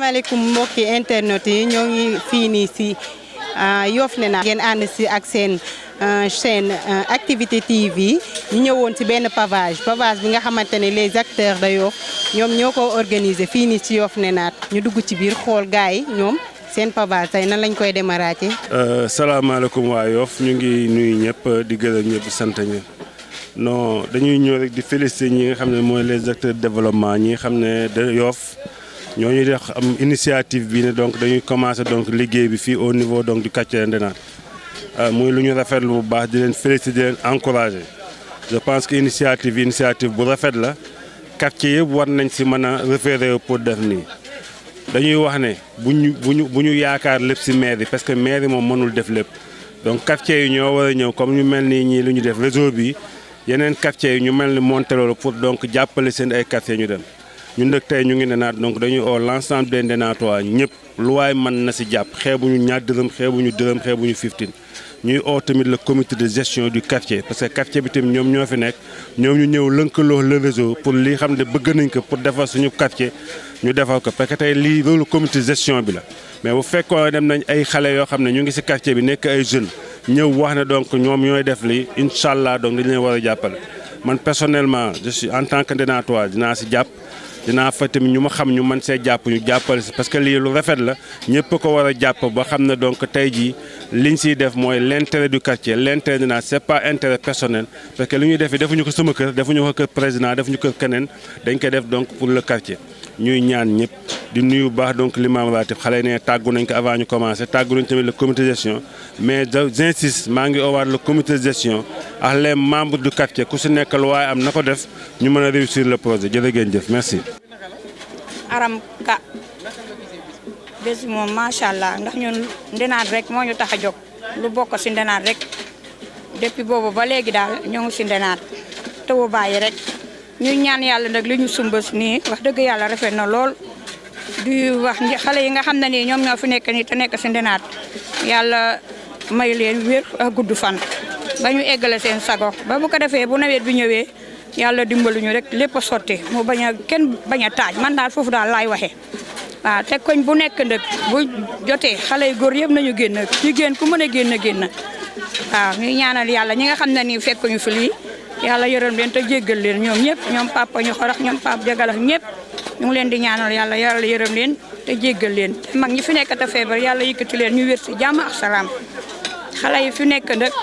salaamaaleykum mbokki internet yi ñoo ngi fii nii si Yoff Nénat ngeen ànd si ak seen chaîne Activité TV ñu ñëwoon ci benn pavage bi nga xamante ne les acteurs de Yoff ñoom ñoo ko organisé fii nii ci Yoff Nénat ñu dugg ci biir xool gars yi ñoom seen pavage tey nan lañ koy démarré. salaamaaleykum waa Yoff ñu ngi nuyu ñëpp di gërëm ñëpp sant ñëpp non dañuy ñëw rek di féliciter ñi nga xam ne mooy les acteurs de développement ñi nga xam ne de Yoff ñooñu def am initiative bi ne donc dañuy commencer donc liggéey bi fii au niveau donc du quartier Nénat muy lu ñu rafetlu bu baax di leen féliciter di leen encourager je pense que initiative bu rafet la quartier yëpp war nañ si mën a référer pour def nii. dañuy wax ne bu ñu yaakaar lépp ci mairie parce que mairie moom mënul def lépp donc quartier yi ñoo war a ñëw comme ñu mel ni ñii lu ñu def réseau bi yeneen quartier yi ñu mel ni monté loolu pour donc jàppale seen ay quartier ñu dem ñun nag tey ñu ngi Nénat donc dañuy oo l'ensemble des Nénatois ñëpp lu waay mën na ci jàpp xeebuñu ñaar dërëm xeebuñu 15 ñuy oo tamit le comité de gestion du quartier parce que quartier bi tamit ñoom ñoo fi nekk ñoom ñu ñëw lëkkaloo le réseau pour li xam ne bëgg nañ ko pour defar suñu quartier ñu defal ko parce que tey lii loolu comité de gestion bi la mais bu fekkoon dem nañ ay xale yoo xam ne ñu ngi ci quartier bi nekk ay jeunes ñëw wax ne donc ñoom ñooy def lii incha allah donc dañu leen war a jàppale man personnellement je suis en tant que Nénatois dinaa ci jàpp dinaa fa tamit ñu ma xam ñu mën see jàpp ñu jàppale si parce que lii lu rafet la ñëpp ko war a jàpp ba xam ne donc tey jii liñ siy def mooy l'intérêt du quartier l'intérêt Nénat c'est pas intérêt personnel parce que li ñuy def defuñu ko sama kër defuñu ko kër président defuñu ko keneen dañ koy def donc pour le quartier ñuy ñaan ñëpp di nuyu bu baax donc l'imam ratib xale yi ne tàggu nañ ko avant ñu commencé tàggu nañ tamit le comité de gestion mais j'insiste maa ngi owaat le comité de gestion ak les membres du quartier ku si nekk lu waaye am na ko def ñu mën a réussir le projet jërë ngeen jëf merci. Aram Ka bés moom macha allah ndax ñun Nénat rek moo ñu tax a jóg lu bokk si Nénat rek depuis boobu ba léegi daal ñoo ngi si Nénat te wu bàyyi rek ñuy ñaan yàlla nag li ñu sumbas nii wax dëgg yàlla rafet na lool. di wax xale yi nga xam ne nii ñoom ñoo fi nekk nii te nekk si Nénat yàlla may leen wér ak gudd fan ba ñu eggale seen sago ba bu ko defee bu nawet bi ñëwee yàlla dimbaluñu rek lépp a sotti mu kenn bañ a taaj man daal foofu daal laay waxee. waaw te koñ bu nekk nag bu jotee xale yu góor yëpp nañu génn jigéen ku mën a génn waaw ñuy ñaanal yàlla ñi nga xam ne nii fekkuñu fi lii yàlla yërëm leen te jéggal leen ñoom ñëpp ñoom papa ñu xorax ñoom papa jagalax ñëpp. ñu ngi leen di ñaanal yàlla yërëm leen te jéggal leen te mag ñi fi nekk te feebar yàlla yëkkati leen ñu wér si jàmm ak salaam xale yi fi nekk nag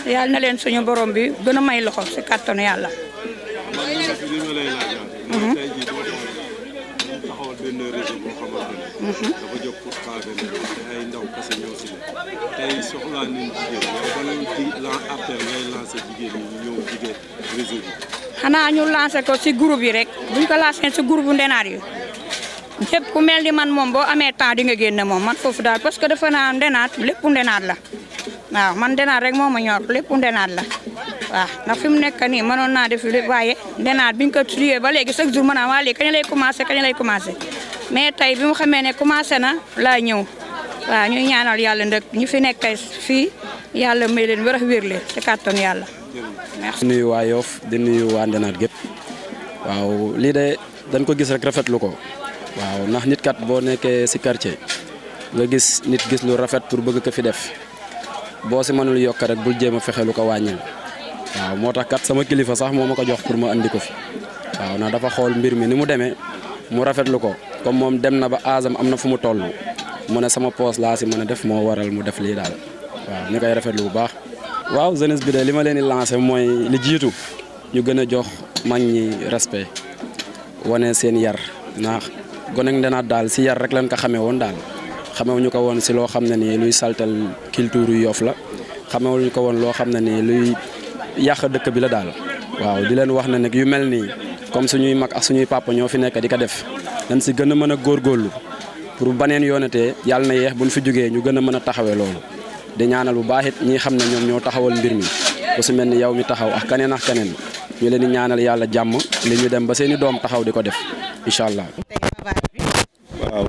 yàlla na leen suñu borom bi gën a may loxo si kàttanu yàlla. xanaa ñu lancé ko ci groupe yi rek buñ ko lancé ci groupe bu Nénat yi ñëpp ku mel ni man moom boo amee temps di nga génn moom man foofu daal parce que dafa naa Nénat lépp Nénat la waaw man Nénat rek moo ma ñor lépp Nénat la waaw ndax fi mu nekk nii mënoon naa def lépp waaye Nénat biñ ko tuyee ba léegi chaque jour ma naan waa léegi kañ lay commencé mais tey bi mu xamee ne commencé na laa ñëw waaw ñuy ñaanal yàlla ndëkk ñu fi nekk fii yàlla may leen wér leen ci kàttanu yàlla. di nuyu waa Yoff di nuyu waa Nénat gépp waaw lii de dañ ko gis rek rafetlu ko waaw ndax nit kat boo nekkee ci quartier nga gis nit gis lu rafet pour bëgg ko fi def boo ci mënul yokk rek bul jéem a fexe lu ko wàññil waaw moo tax kat sama kilifa sax moo ma ko jox pour ma andi ko fi waaw ndax dafa xool mbir mi ni mu demee mu rafetlu ko comme moom dem na ba aasam am na fu mu toll mu ne sama poos laa ci mën a def moo waral mu def lii daal waaw ñu koy rafetlu bu baax. waaw jeunesse bi de li ma leen di lancé mooy li jiitu ñu gën a jox mag ñi respect wane seen yar ndax gone Nénat daal ci yar rek lañ ko xamee woon daal xamewuñu ko woon ci loo xam ne nii luy saltal culture yu Yoff la xamewuñu ko woon loo xam ne nii luy yàq dëkk bi la daal waaw di leen wax ne nag yu mel nii comme suñuy mag ak suñuy papa ñoo fi nekk di ko def dañ ci gën a mën a góorgóorlu pour baneen yoonatee yàlla na yeex buñ fi jógee ñu gën a mën a taxawee loolu. di ñaanal bu baax it ñi xam ne ñoom ñoo taxawal mbir mi ku si mel ni yow mi taxaw ak keneen ñu leen di ñaanal yàlla jàmm li ñu dem ba seeni doom taxaw di ko def incha allah. waaw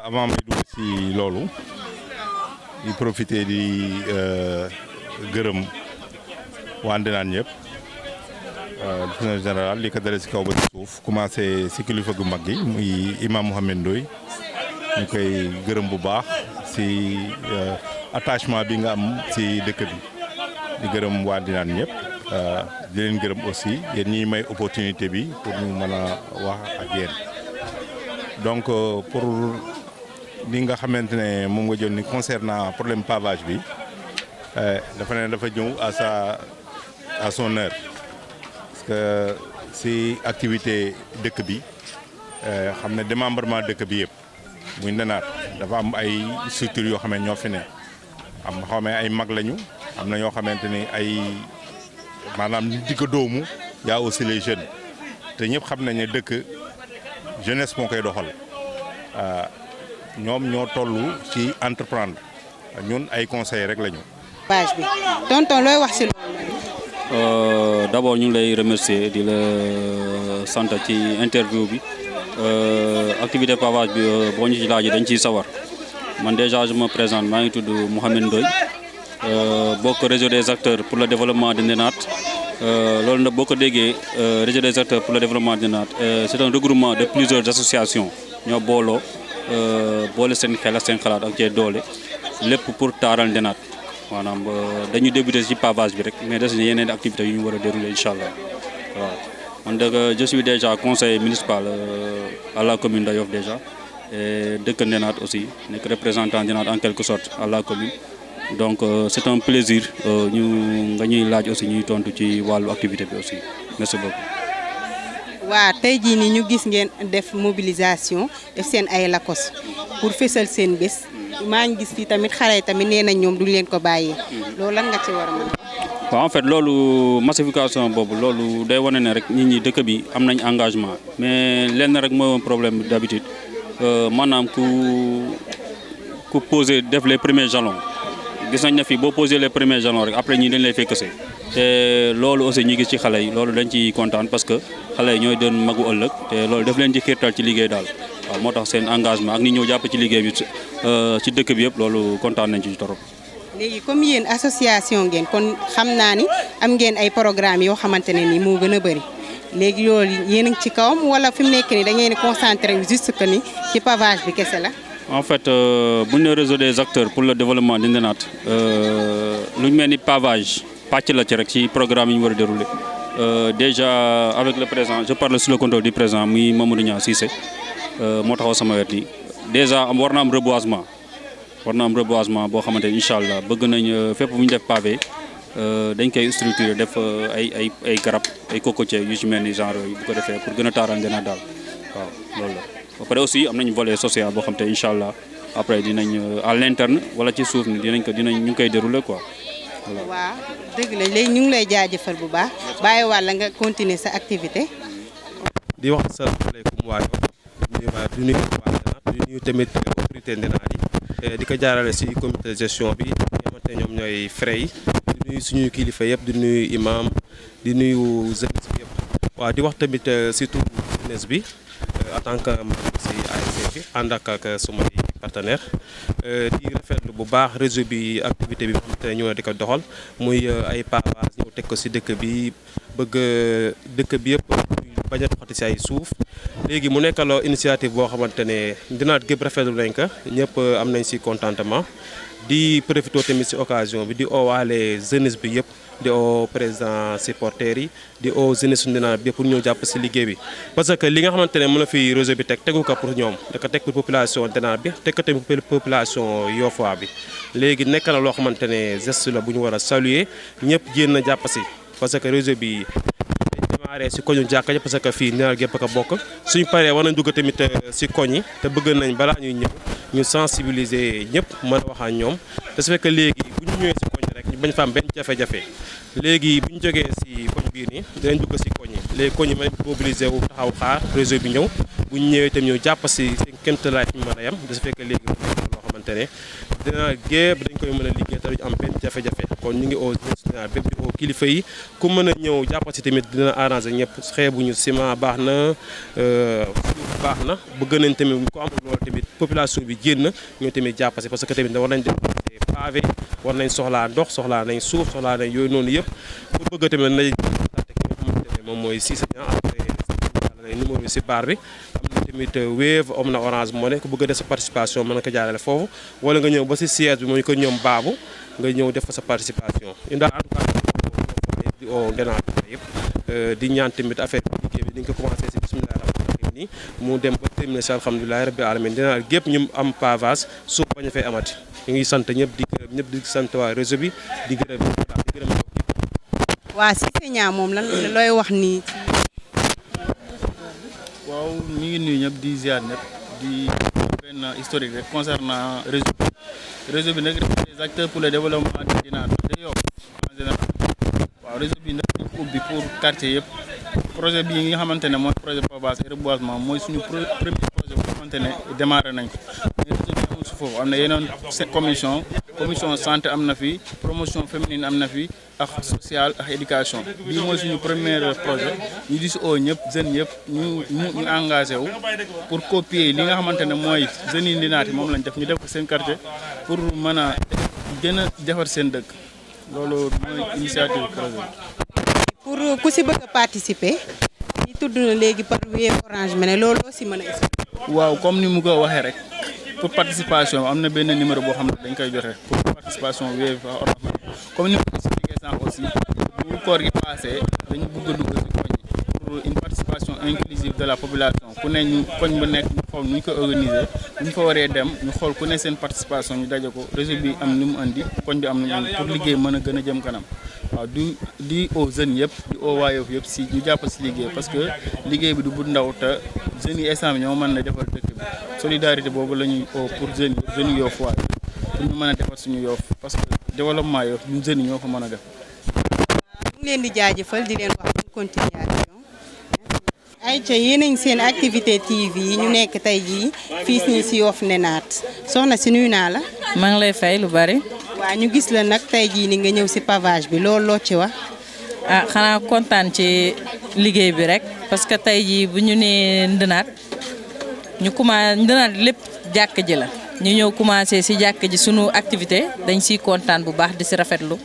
avant may dugg si loolu di profiter di gërëm waa Nénat ñëpp directeur général li ko dalee si kaw ba si suuf commencé si kilifa gu mag gi muy imam Mouhamed Ndoye ñu koy gërëm bu baax si attachement bi nga am si dëkk bi di gërëm waa Ndinane ñëpp di leen gërëm aussi yéen ñi may opportunité bi pour ñu mën a wax ak yéen donc pour li nga xamante ne moom nga jël ni concernant problème pavage bi dafa ne dafa ñëw à son heure parce que si activité dëkk bi xam ne démembrement dëkk bi yëpp muy Ndinane dafa am ay structures yoo xam ne ñoo fi ne am xaw ma ay mag lañu am na ñoo xamante ni ay maanaam di ko doomu yaa aussi les jeunes te ñëpp xam nañ ne dëkk jeunesse moo koy doxal ñoom ñoo toll ci entreprendre ñun ay conseils rek lañu. page bi tonton looy wax si loolu. D'abord ñu ngi lay remercier di la sant ci interview bi activité pavage bi boo ñu ci laajee dañ ciy sawar man déjà je me présente maa ngi tudd Mouhamed Ndoye bokk réseau des acteurs pour le développement de Ndinane loolu nag boo ko déggee réseau des acteurs pour le développement de Ndinane c'est un regroupement de plusieurs associations ñoo booloo boole seen xel ak seen xalaat ak cee doole lépp pour taaral Ndinane maanaam dañu débuté ci pavage bi rek mais des na yeneen activités yu ñu war a dérouler incha allah waaw man dëgg je suis déjà conseiller municipal à la commune de Yoff déjà et dëkk Ndinane aussi nekk représentant Ndinane en quelque sorte à la commune donc c'est un plaisir ñu nga ñuy laaj aussi ñuy tontu ci wàllu activité bi aussi merci beaucoup. waa tey jii nii ñu gis ngeen def mobilisation def seen ay lakos pour fésal seen bés maa ngi gis fii tamit xale yi tamit nee nañ ñoom duñ leen ko bàyyee loolu lan nga ci war a mën a. waaw en fait loolu massification boobu loolu day wane ne rek nit ñi dëkk bi am nañ engagement mais lenn rek mooy problème d'habitude maanaam ku poser def les premiers jalons gis nañ ne fii boo poser les premiers jalons rek après ñii dañ lay fekk te loolu aussi ñu gis ci xale yi loolu dañ ciy kontaan parce que xale yi ñooy doon magu ëllëg te loolu daf leen di xiirtal ci liggéey daal waaw moo tax seen engagement ak ni ñëw jàpp ci liggéey bi ci dëkk bi yëpp loolu kontaan nañ ci torop. léegi comme yéen association ngeen kon xam naa ni am ngeen ay programme yoo xamante ne ni moo gën a bëri léegi loolu yéen a ngi ci kawam wala fi mu nekk nii da ngeen concentré juste que ni ci pavage bi kese la. en fait bu ñu nee réseau des acteurs pour le développement de Ndinane lu ñu mel ni pavage pàcc la ci rek ci programme yi ñu war a dérouler déjà avec le président je parle sous le contrôle du président muy Mamadou Niang Cissé moo taxaw sama wet yi déjà war na am reboisement. war na am reboisement boo xamante ni incha allah bëgg nañ fépp bu ñu def pavé dañ koy structurer def ay garab ay cocotiers yu ci mel ni genre yooyu bu ko defee pour gën a taaral Ndinane daal waaw loolu la. ba pare aussi am nañ volet social boo xam te incha allah après dinañ à l'interne wala ci suuf ni ñu ngi koy dérouler quoi voilà. waaw dëgg la léegi ñu ngi lay jaajëfal bu baax bàyyi wàlla nga continuer sa activité. di wax asalaamaaleykum waa Yoff di nuyu waa Ndinane di nuyu tamit autorité Ndinane yi di ko jaarale ci comité de gestion bi nga xamante ñoom ñooy frais yi di nuyu suñu kilifa yëpp di nuyu imam di nuyu jeunesse bi yëpp waaw di wax tamit surtout jeunesse bi en tant que ci ASC bi ànd ak sumay partenaire di rafetlu bu baax réseau bi activité bi nga xamante ne ñoo di ko doxal muy ay pavage ñëw teg ko ci dëkk bi bëgg dëkk bi yëpp bañ a doxati ci ay suuf léegi mu nekkaloo initiative boo xamante ne Ndinane gépp rafetlu nañ ko ñëpp am nañ ci contentement di profité tamit ci occasion bi di oowaale jeunesse bi yëpp di oo président supporters yi di oo jeunesse Ndinane bi yëpp pour ñëw jàpp ci liggéey bi parce que li nga xamante ne mën na fi réseau bi tegu ko pour ñoom da ko teg pour population Ndinane bi teg ko tamit population Yoffois bi léegi nekk na loo xamante ne geste la bu ñu war a saluer ñëpp jéem na jàpp ci parce que réseau bi démarré ci koñu jàkka parce que fii Ndinane gépp a bokk suñu paree war nañ dugg tamit ci koñ yi te bëgg nañ balaa ñuy ñëw ñu sensibiliser ñëpp mën a wax ak ñoom te su fekkee léegi bu ñu ñëwee ci koñ rek ñu bañ fa am benn jafe-jafe léegi bu ñu jógee ci koñ bii nii dinañ dugg ci koñ yi léegi koñ yi mën mobiliser wu taxaw xaar réseau bi ñëw bu ñu ñëwee itam ñëw jàpp ci seen kéemtalaay fi ñu mën a yem te su fekkee léegi loo xamante ne Ndinane gépp dañ koy mën a liggéey te duñu am benn jafe-jafe kon ñu ngi au Ndinane bépp di au kilifa yi ku mën a ñëw jàpp ci tamit dina arranger ñëpp xeebuñu ciment baax na suuf baax na bëgg nañ tamit ko amul loolu tamit population bi génn ñoo tamit jàpp ci parce que tamit war nañ def pavé war nañ soxlaa ndox soxlaa nañ suuf soxlaa nañ yooyu noonu yëpp ku bëgg tamit nañ moom mooy Cissé Niang après numéro bi si barre bi am na tamit Wave am na Orange Money ku bëgg a def sa participation mën na ko jaarale foofu wala nga ñëw ba si siège bi mooy ko ñoom baabu nga ñëw def fa sa participation ñun daal en tout cas di oo Ndenaat yëpp di ñaan tamit affaire bi liggéey bi di nga ko commencé si bisimilah rahmaani rahim nii mu dem ba terminé si alhamdulilah rabbi alamin Ndenaat gépp ñu am pavage suuf bañ a fay amati ñu ngi sant ñëpp di gërëm ñëpp di sant waa réseau bi di gërëm waa Cissé Niang moom lan looy wax nii. waaw ñu ngi nuyu ñëpp di ziar ñëpp di benn historique rek concernant réseau bi nag des acteurs pour le développement de Ndenaat de Yoff en général waaw réseau bi nag ñu ko ubbi pour quartier yëpp projet bi nga xamante ne mooy projet pavage et reboisement mooy suñu premier projet boo xamante ne démarré nañ ko mais réseau bi amul si foofu am na yeneen commission santé am na fi promotion féminine am na fi ak social ak éducation bii mooy suñu premier projet ñu di si oo ñëpp jeunes yëpp ñu engagé wu pour copier li nga xamante ne mooy jeunes yi Ndenaat yi moom lañ def ñu def ko seen quartier pour mën a gën a defar seen dëkk loolu mooy initiative projet pour ku si bëgg a participer ñi tudd na léegi par Wave Orange Money loolu si mën a expliquer. waaw comme ni mu ko waxee rek pour participation am na benn numéro boo xam ne dañ koy joxe pour participation Wave Orange Money comme ni ma ko expliqué sànq aussi bu koor gi passé dañu bëgg a dugg ci koñ pour une participation inclusive de la population ku ne ñu koñ bu nekk ñu xool nu ñu ko organiser bu ñu fa waree dem ñu xool ku ne seen participation ñu daje ko réseau bi am ni mu andi koñ bi am ni mu andi pour liggéey mën a gën a jëm kanam waaw di aux jeunes yëpp di oo waa Yoff yëpp si ñu jàpp si liggéey parce que liggéey bi du bu ndaw te jeunes yi instant bi ñoo mën na defar dëkk bi solidarité boobu la ñuy oo pour jeunes yi Yoff waaye pour ñu mën a defar suñu Yoff parce que développement Yoff ñun jeunes yi ñoo ko mën a def. ñu ngi leen di jaajëfal di leen wax bonne continuation. ayca yéen a ngi seen activité TV yi ñu nekk tey jii fii nii si Yoff Ndenaat soxna si nuyu naa la. maa ngi lay fay lu bari. waaw ñu gis la nag tey jii ni nga ñëw si pavage bi loolu loo ci wax. ah xanaa kontaan ci liggéey bi rek parce que tey jii bu ñu nee Ndenaat ñu commencé Ndenaat lépp jàkk ji la ñu ñëw commencé si jàkk ji sunu activité dañ siy kontaan bu baax di si rafetlu.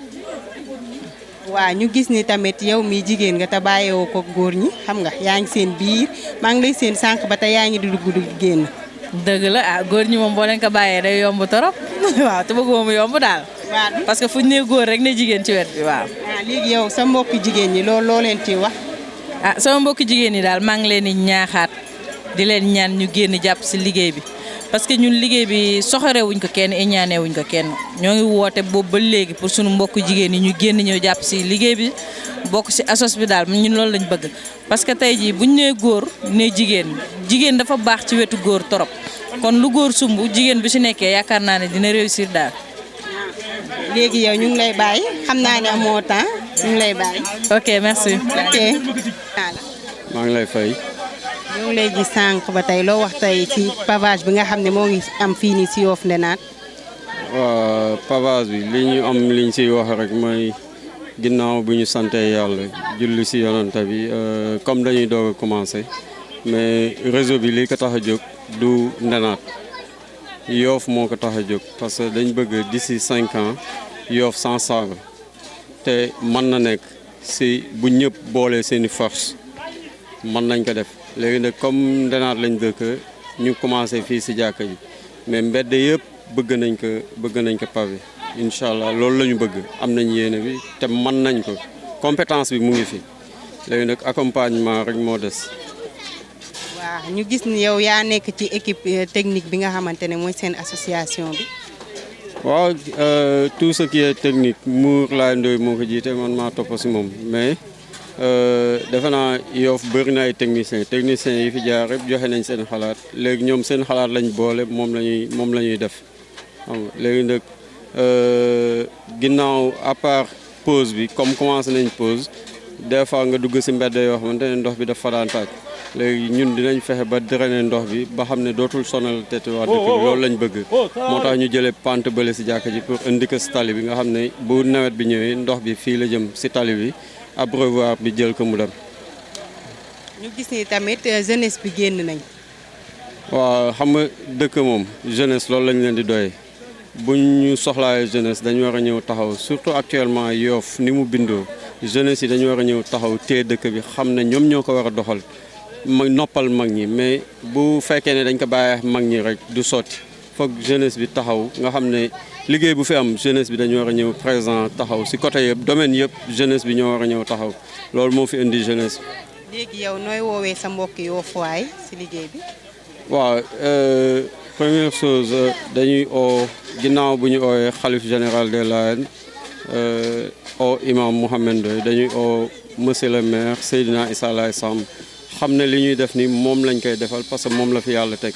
waaw ñu gis ni tamit yow mi jigéen nga te bàyyeewoo ko góor ñi xam nga yaa ngi seen biir maa ngi lay seen sànq ba te yaa ngi di dugg di génn. dëgg la ah góor ñi moom boo leen ko bàyyee day yomb torop waaw te bëgguma mu yomb daal. parce que fu ñu nee góor rek ne jigéen ci wet bi waaw. léegi yow sa mbokki jigéen ñi loo leen ci wax. sama mbokki jigéen ñi daal maa ngi leen di ñaaxaat di leen ñaan ñu génn jàpp si liggéey bi parce que ñun liggéey bi soxorewuñ ko kenn ñaanewuñ ko kenn ñoo ngi woote boobu ba léegi pour suñu mbokku jigéen ñi ñu génn ñëw jàpp si liggéey bi bokk si asos bi daal ñun loolu lañ bëgg parce que tey jii buñ nee góor ne jigéen dafa baax ci wetu góor torop kon lu góor sumb jigéen bi si nekkee yaakaar naa ne dina réussir daal. léegi yow ñu ngi lay bàyyi xam naa ne amoo temps ñu ngi lay bàyyi. ok merci. ok. maa ngi lay fay. ñu ngi lay gis sànq ba tey loo wax tey ci pavage bi nga xam ne moo ngi am fii nii si Yoff Ndenaat. waaw pavage bi li ñu am liñ siy wax rek mooy ginnaaw bu ñu sante yàlla julli si yonante bi comme dañuy doog a commencé mais réseau bi li ko tax a jóg du Ndenaat Yoff moo ko tax a jóg parce que dañ bëgg d'ici 5 ans Yoff sans saaga te mën na nekk si bu ñëpp boolee seeni force mën nañ ko def léegi nag comme Ndenaat lañ dëkk ñu commencé fii si jàkka ji mais mbedd yëpp bëgg nañ ko pavé incha allah loolu la ñu bëgg am nañ yéene bi te mën nañ ko compétence bi mu ngi fi léegi nag accompagnement rek moo des. waaw ñu gis ni yow yaa nekk ci équipe technique bi nga xamante ne mooy seen association bi. waaw tout ce qui est technique Mour Laye Ndoye moo ko jiite man maa topp si moom mais defe naa Yoff bëri na ay techniciens yi fi jaar yëpp joxe nañ seen xalaat léegi ñoom seen xalaat lañ boole moom la ñuy def xam nga léegi nag ginnaaw à part pause bi comme commencé nañ pause des fois nga dugg si mbedd yoo xamante ne ndox bi dafa daan tàkk léegi ñun dinañ fexe ba drainer ndox bi ba xam ne dootul sonal tete waa dëkk bi loolu lañ bëgg moo tax ñu jëlee pente bële si jàkka ji pour indi ko si tali bi nga xam ne bu nawet bi ñëwee ndox bi fii la jëm si tali bi abreuvoir bi jël ko mu dem. ñu gis ni tamit jeunesse bi génn nañ. waaw xam nga dëkk moom jeunesse loolu lañ leen di doyee bu ñu soxlaayee jeunesse dañu war a ñëw taxaw surtout actuellement Yoff ni mu bindoo jeunesse yi dañu war a ñëw taxaw téye dëkk bi xam ne ñoom ñoo ko war a doxal noppal mag ñi mais bu fekkee ne dañ ko bàyyi mag ñi rek du sotti foog jeunesse bi taxaw nga xam ne liggéey bu fi am jeunesse bi dañu war a ñëw présent taxaw si côté yëpp domaine yëpp jeunesse bi ñoo war a ñëw taxaw loolu moo fi indi jeunesse bi. léegi yow nooy woowee sa mbokk Yoff-waay si liggéey bi. waaw première chose dañuy oo ginnaaw bu ñu oowee xalif général des Layènes oo imam Mouhamed Ndoye dañuy oo monsieur le maire Seydina Issa Laye Samb xam ne li ñuy def ni moom lañ koy defal parce que moom la fi yàlla teg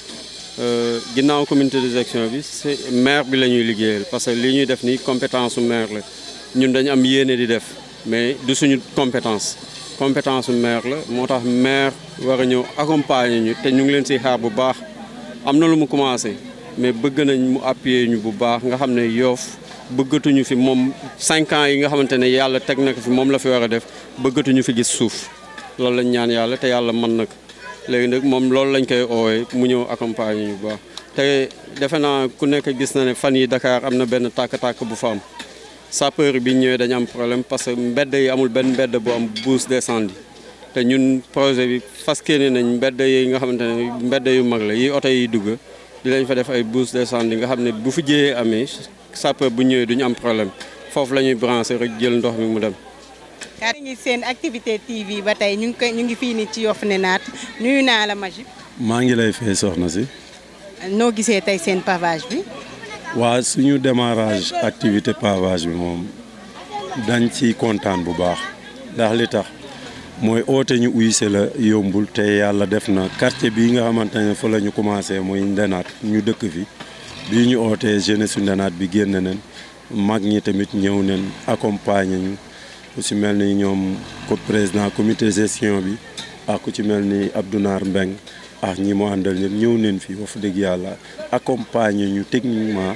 ginnaaw communauté de gestion bi c'est maire bi la ñuy liggéeyal parce que li ñuy def ni compétence su maire la ñun dañu am yéene di def mais du suñu compétence su maire la moo tax maire war a ñëw accompagner ñu te ñu ngi leen si xaar bu baax am na lu mu commencé mais bëgg nañ mu appuyer ñu bu baax nga xam ne Yoff bëggatuñu fi moom 5 ans yi nga xamante ne yàlla teg na ko fi moom la fi war a def bëggatuñu fi gis suuf loolu lañ ñaan yàlla te yàlla mën na ko léegi nag moom loolu lañ koy oowee mu ñëw accompagner ñu bu baax te defe naa ku nekk gis na ne fan yi Dakar am na benn tàkk-tàkk bu fa am sapeur bi ñëwee dañu am problème parce que mbedd yi amul benn mbedd bu am bouche d'incendie te ñun projet bi fas yéene nañ mbedd yi nga xamante ne mbedd yu mag la yi oto yi dugg di lañ fa def ay bouche d'incendie nga xam ne bu fi jiyee amee sapeur bu ñëwee duñu am problème foofu la ñuy branché rek jël ndox mi mu dem. kaa ngi seen activité TV ba tey ñu ngi fii nii ci Yoff Nénate nuyu naa la Majib. maa ngi lay fay soxna si. noo gisee tey seen pavage bi. waa suñu démarrage activité pavage bi moom dañ ci kontaan bu baax ndax li tax mooy oote ñu uyse la yombul te yàlla def na quartier bii nga xamante ne fa la ñu commencé mooy Nénate ñu dëkk fi bii ñu ootee jeunesse su Nénate bi génn nañ mag ñi tamit ñëw nañ accompagner ñu ku ci mel ni ñoom ko président comité gestion bi ak ku ci mel ni Abdounar Mbeng ak ñi mu àndal ñëpp ñëw nañ fi wax dëgg yàlla accompagner ñu techniquement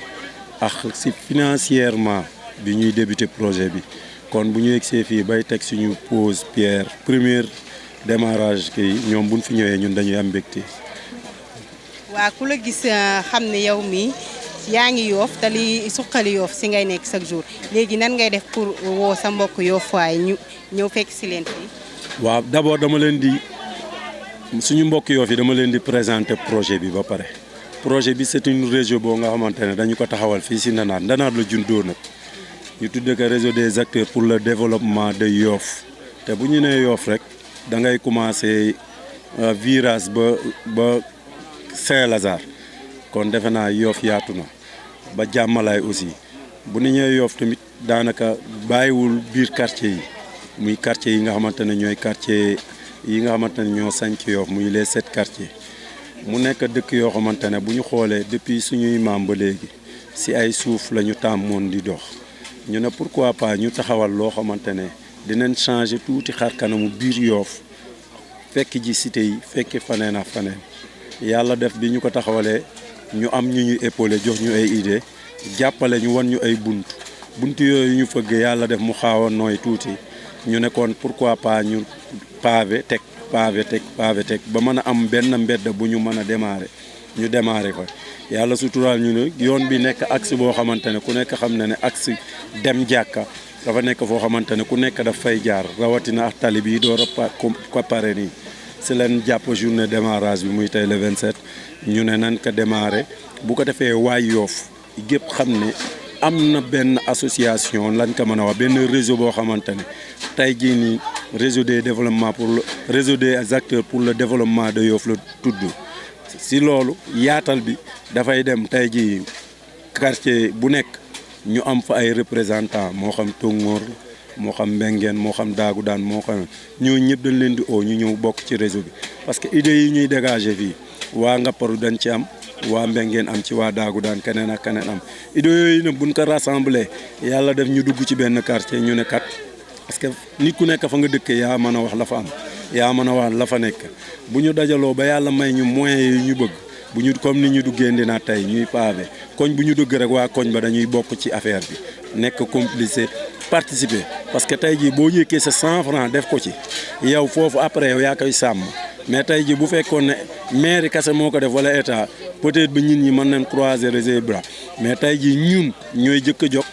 ak ci financièrement bi ñuy débuter projet bi kon bu ñu egsee fii bay teg suñu pose pierre première démarrage kii ñoom buñ fi ñëwee ñun dañuy am mbégte. waa ku la gis xam ne yow mii yaa ngi Yoff te li suqali Yoff si ngay nekk chaque jour léegi nan ngay def pour woo sa mbokk Yoff-waay ñu ñëw fekk si leen fii. waaw d'abord dama leen di suñu mbokk Yoff yi dama leen di présenter projet bi ba pare projet bi c'est une réseau boo nga xamante ne dañu ko taxawal fii si Nénate Nénate la juddoo nag ñu tuddee ko réseau des acteurs pour le développement de Yoff te bu ñu nee Yoff rek da ngay commencer virage ba Saint-Lazare kon defe naa Yoff yaatu na ba jàmmalaay aussi bu ñu ñëwee Yoff tamit daanaka bàyyiwul biir quartier yi muy quartier yi nga xamante ne ñooy quartier yi nga xamante ne ñoo sanc Yoff muy les 7 quartiers mu nekk dëkk yoo xamante ne bu ñu xoolee depuis suñuy maam ba léegi si ay suuf la ñu tàmmoon di dox ñu ne pourquoi pas ñu taxawal loo xamante ne dinañ changer tuuti xar kanamu biir Yoff fekk ji cité yi fekk faneen ak faneen yàlla def bi ñu ko taxawalee ñu am ñu ñuy épaulé jox ñu ay idée jàppale ñu wan ñu ay bunt yooyu ñu fëgg yàlla def mu xaaw a nooy tuuti ñu nekkoon pourquoi pas ñu pavé teg ba mën a am benn mbedd bu ñu mën a ñu démarrer fa yàlla suturaal ñu ne yoon bi nekk axe boo xamante ne ku nekk xam na ne axe dem jàkka dafa nekk foo xamante ne ku nekk daf fay jaar rawatina ak tali bi door a ko pare nii si leen jàpp journée démarrage bi muy tey le 27 ñu ne nan ko démarrer bu ko defee waay Yoff gépp xam ne am na benn association lañ ko mën a wax benn réseau boo xamante ne tey jii nii réseau des développement réseau des acteurs pour le développement de Yoff la tudd si loolu yaatal bi dafay dem tey jii quartier bu nekk ñu am fa ay représentants moo xam Tongoor moo xam Mbengeen moo xam Daagu Daan moo xam ñoo ñëpp dañ leen di oo ñu ñëw bokk ci réseau bi parce que idées yi ñuy dégager fii waa Ngapparu dañ ci am waa Mbengeen am ci waa Daagu Daan keneen ak keneen am idées yooyu nag buñ ko rassemblé yàlla def ñu dugg ci benn quartier ñu ne kat parce que nit ku nekk fa nga dëkkee yaa mën a wax la fa am yaa mën a wax la fa nekk bu ñu dajaloo ba yàlla may ñu moyens yi ñu bëgg bu ñu comme ni ñu duggee Ndina tey ñuy pavé koñ bu ñu dugg rek waa koñ ba dañuy bokk ci affaire bi nekk complice participer parce que tey jii boo yëkkee sa 100 francs def ko ci yow foofu après yow yaa koy sàmm mais tey jii bu fekkoon ne mairie kese moo ko def wala état peut-être ba nit ñi mën nañ croiser les bras mais tey jii ñun ñooy jëkk a jóg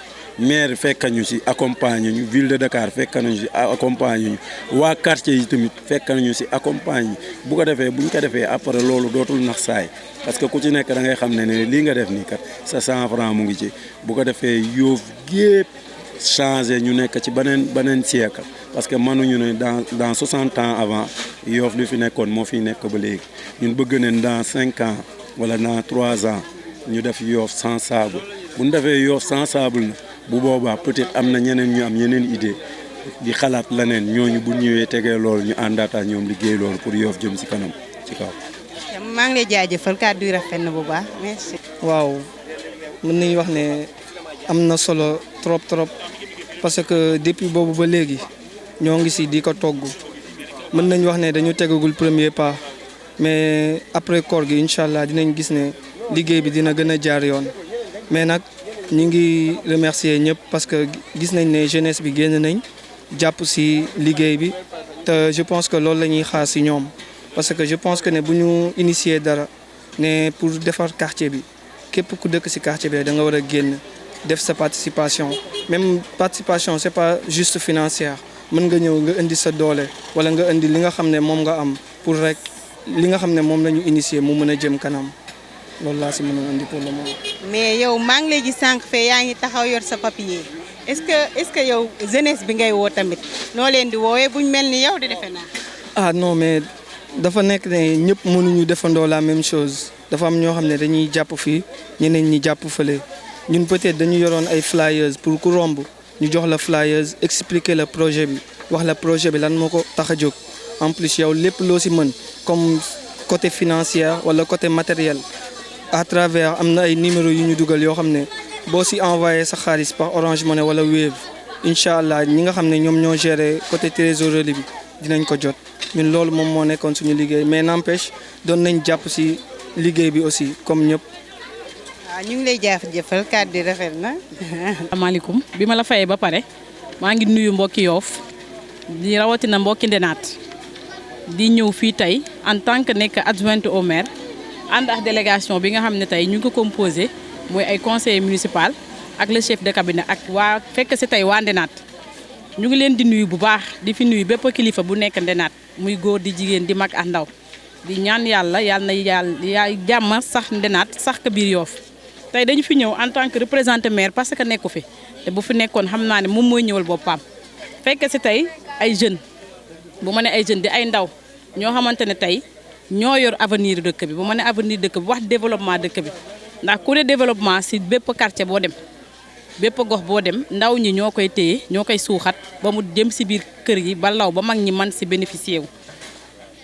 maire fekk ñu si accompagner ñu ville de Dakar fekk nañu si accompagner ñu waa quartier yi tamit fekk nañu si accompagner bu ko defee bu ñu ko defee après loolu dootul nax saay parce que ku ci nekk da ngay xam ne lii nga def nii kat sa 100 francs mu ngi ci bu ko defee Yoff gépp changé ñu nekk ci beneen siècle parce que mënuñu ne dans 60 ans avant Yoff li fi nekkoon moo fi nekk ba léegi ñun bëgg nañ dans 5 ans wala dans 3 ans ñu def Yoff sans sable bu ñu defee Yoff sans sable na bu boobaa peut-être am na ñeneen ñu am yeneen idée di xalaat leneen ñooñu bu ñëwee tegee loolu ñu àndaata ñoom liggéey loolu pour Yoff jëm si kanam ci kaw. maa ngi lay jaajëfal kàddu yi rafet na bu baax merci. waaw mën nañu wax ne am na solo trop parce que depuis boobu ba léegi ñoo ngi si di ko togg mën nañu wax ne dañu tegagul premier pas mais après koor gi incha allah dinañ gis ne liggéey bi dina gën a jaar yoon mais nag ñu ngi remercier ñëpp parce que gis nañ ne jeunesse bi génn nañ jàpp si liggéey bi te je pense que loolu la ñuy xaar si ñoom parce que je pense que ne bu ñu initier dara ne pour defar quartier bi képp ku dëkk si quartier bi da nga war a génn def sa participation même participation c'est pas juste financière mën nga ñëw nga indi sa doole wala nga indi li nga xam ne moom nga am pour rek li nga xam ne moom la ñu initier mu mën a jëm kanam loolu laa si mën a indi pour le moment. mais yow maa ngi lay gis sànq fee yaa ngi taxaw yor sa papier est-ce que yow jeunesse bi ngay woo tamit noo leen di woowee buñ mel ni yow di defe naa. ah non mais dafa nekk ne ñëpp mënuñu defandoo la même chose dafa am ñoo xam ne dañuy jàpp fii ñeneen ñi jàpp fële ñun peut-être dañu yoroon ay flyers pour ku romb ñu jox la flyers expliquer le projet bi wax la projet bi lan moo ko tax a jóg en plus yow lépp loo si mën comme côté financier wala côté matériel à travers am na ay numéros yu ñu dugal yoo xam ne boo si envoyé sa xaalis par Orange Money wala Wave incha allah ñi nga xam ne ñoom ñoo gérer côté trésorerie bi dinañ ko jot ñun loolu moom moo nekkoon suñu liggéey mais n'empêche doon nañ jàpp si liggéey bi aussi comme ñëpp. waaw ñu ngi lay jaajëfal kàddu yi rafet na. asalaamaaleykum bi ma la fayee ba pare maa ngi nuyu mbokki Yoff di rawatina mbokki Ndenaat di ñëw fii tey en tant que nekk adjointe au maire ànd ak délégation bi nga xam ne tey ñu ngi ko composé mooy ay conseiller municipal ak le chef de cabinet ak waa fekk si tey waa Ndenaat ñu ngi leen di nuyu bu baax di fi nuyu bépp kilifa bu nekk Ndenaat muy góor di jigéen di mag ak ndaw di ñaan yàlla na jàmm sax Ndenaat sax ka biir Yoff tey dañu fi ñëw en tant que représentant maire parce que nekku fi te bu fi nekkoon xam naa ne moom mooy ñëwal boppam fekk si tey ay jeunes bu ma ne ay jeunes di ay ndaw ñoo xamante ne tey ñoo yor avenir dëkk bi bu ma ne avenir dëkk bi wax développement dëkk bi ndax ku ne développement si bépp quartier boo dem bépp gox boo dem ndaw ñi ñoo koy téye ñoo koy suuxat ba mu jëm si biir kër yi ba law ba mag ñi man si bénéficier wu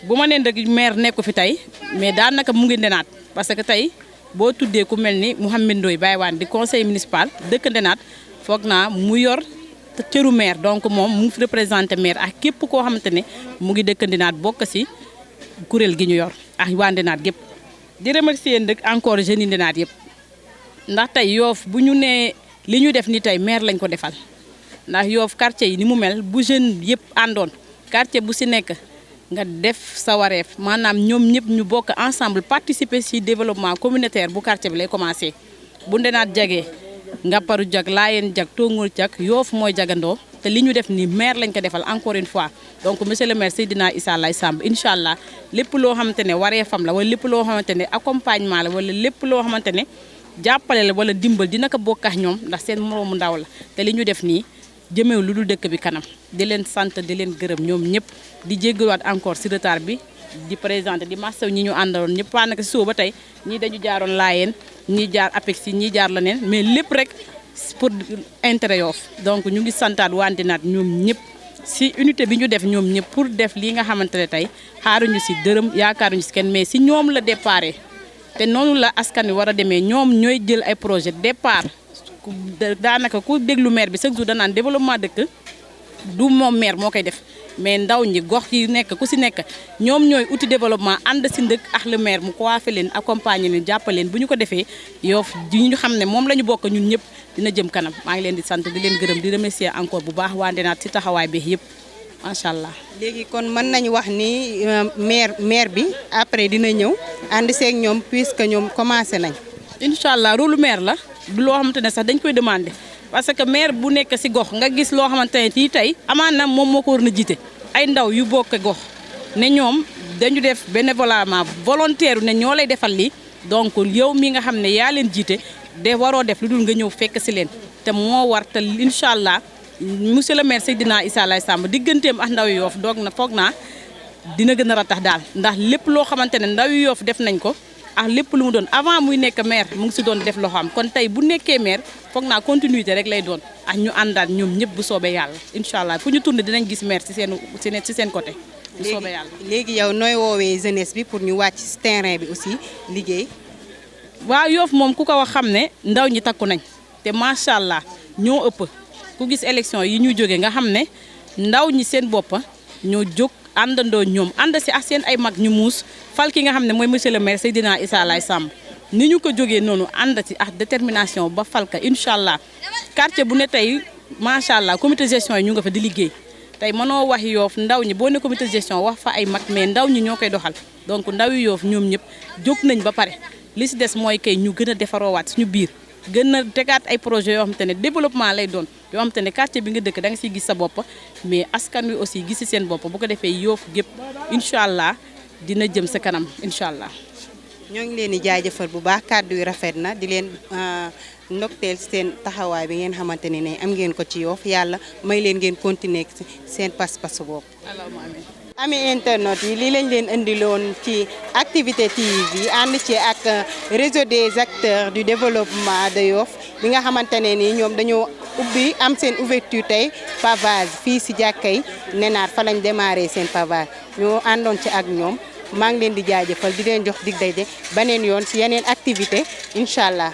bu ma nee rek maire nekku fi tey mais daanaka mu ngi Ndenaat parce que tey boo tuddee ku mel ni Mouhamed Ndoye Baye di conseil municipal dëkk Ndenaat foog naa mu yor cëru maire donc moom mu ngi fi représenté maire ak képp koo xamante ne mu ngi dëkk Ndenaat bokk si kuréel gi ñu yor ak waa Ndenaat gépp di remercier ndëkk encore jeunes yi Ndenaat yëpp ndax tey Yoff bu ñu nee li ñu def ni tey maire lañ ko defal ndax Yoff quartier yi ni mu mel bu jeune yëpp àndoon quartier bu si nekk nga def sa wareef maanaam ñoom ñëpp ñu bokk ensemble participer ci développement communautaire bu quartier bi lay commencé bu Ndenaat jagee Ngapparu jag Laayeen jag Tongoor jag Yoff mooy jagandoo te li ñu def ni maire lañ ko defal encore une fois donc monsieur le maire Seydina Issa Laye Samb incha allah lépp loo xamante ne wareefam la wala lépp loo xamante ne accompagnement la wala lépp loo xamante ne jàppale la wala dimbal dina ko bokk ak ñoom ndax seen moroomu ndaw la te li ñu def nii jëmeew lu dul dëkk bi kanam di leen sant di leen gërëm ñoom ñëpp di jéggaluwaat encore si retard bi di présenté di massaw ñi ñu àndaloon ñëpp waa naka si suba ba tey ñii dañu jaaroon Laayeen ñii jaar APEX ñii jaar leneen mais lépp rek pour intérêt Yoff donc ñu ngi santaat waa Ndenaat ñoom ñëpp si unité bi ñu def ñoom ñëpp pour def lii nga xamante ne tey xaaruñu si dërëm yaakaaruñu si kenn mais si ñoom la déparé te noonu la askan wi war a demee ñoom ñooy jël ay projet départ daanaka ku déglu maire bi chaque jour danaan développement dëkk du moom maire moo koy def mais ndaw ñi gox yi nekk ku si nekk ñoom ñooy outil développement ànd si ndëkk ak le maire mu coiffé leen accompagner leen jàppale leen bu ñu ko defee Yoff di ñu xam ne moom la ñu bokk ñun ñëpp dina jëm kanam maa ngi leen di sant di leen gërëm di remercier encore bu baax waa Ndenaat si taxawaay bi yëpp macha allah. léegi kon mën nañu wax ni maire bi après dina ñëw ànd seeg ñoom puisque ñoom commencé nañ. incha allah rôle maire la du loo xamante ne sax dañ koy demandé parce que maire bu nekk si gox nga gis loo xamante ne nii tey amaana moom moo ko war na jiite ay ndaw yu bokk gox ne ñoom dañu def bénévolement volontaire ne ñoo lay defal lii donc yow mi nga xam ne yaa leen jiite de waroo def lu dul nga ñëw fekk si leen te moo war te incha allah monsieur le maire Seydina Issa Laye Samb digganteem ak ndaw Yoff doog na foog naa dina gën a ratax daal ndax lépp loo xamante ne ndaw Yoff def nañ ko ak lépp lu mu doon avant muy nekk maire mu ngi si doon def loxoom kon tey bu nekkee maire foog naa continuité rek lay doon ak ñu àndaat ñoom ñëpp bu soobee yàlla incha allah fu ñu tourné dinañ gis maire ci seen côté bu soobee yàlla. léegi yow nooy woowee jeunesse bi pour ñu wàcc si terrain bi aussi liggéey. waaw Yoff moom ku ko wax xam ne ndaw ñi takku nañ te macha allah ñoo ëpp ku gis élection yi ñu jógee nga xam ne ndaw ñi seen bopp ñoo jóg àndandoo ñoom ànd si ak seen ay mag ñu muus fal ki nga xam ne mooy monsieur le maire Seydina Issa Laye Samb ni ñu ko jógee noonu ànd si ak détermination ba fal ka incha allah quartier bu ne tey macha allah comité gestion yi ñu nga fa di liggéey tey mënoo wax Yoff ndaw ñi boo ne comité gestion wax fa ay mag mais ndaw ñi ñoo koy doxal donc ndaw yi Yoff ñoom ñëpp jóg nañ ba pare li si des mooy kay ñu gën a defaroowaat suñu biir gën a tegaat ay projet yoo xamante ne développement lay doon yoo xamante ne quartier bi nga dëkk da nga siy gis sa bopp mais askan wi aussi gis si seen bopp bu ko defee Yoff gépp incha allah dina jëm sa kanam incha allah. ñoo ngi leen di jaajëfal bu baax kàddu yi rafet na di leen ndokteel seen taxawaay bi ngeen xamante ne am ngeen ko ci Yoff yàlla may leen ngeen continuer seen pas-pas boobu. ami internet yi lii lañ leen indiloon ci activité TV ànd ci ak réseau des acteurs du développement de Yoff bi nga xamante ne ni ñoom dañoo ubbi am seen ouverture tey pavage fii si jàkkay Nenaat fa lañ démarré seen pavage ñoo àndoon ci ak ñoom maa ngi leen di jaajëfal di leen jox dig daje beneen yoon si yeneen activité incha allah.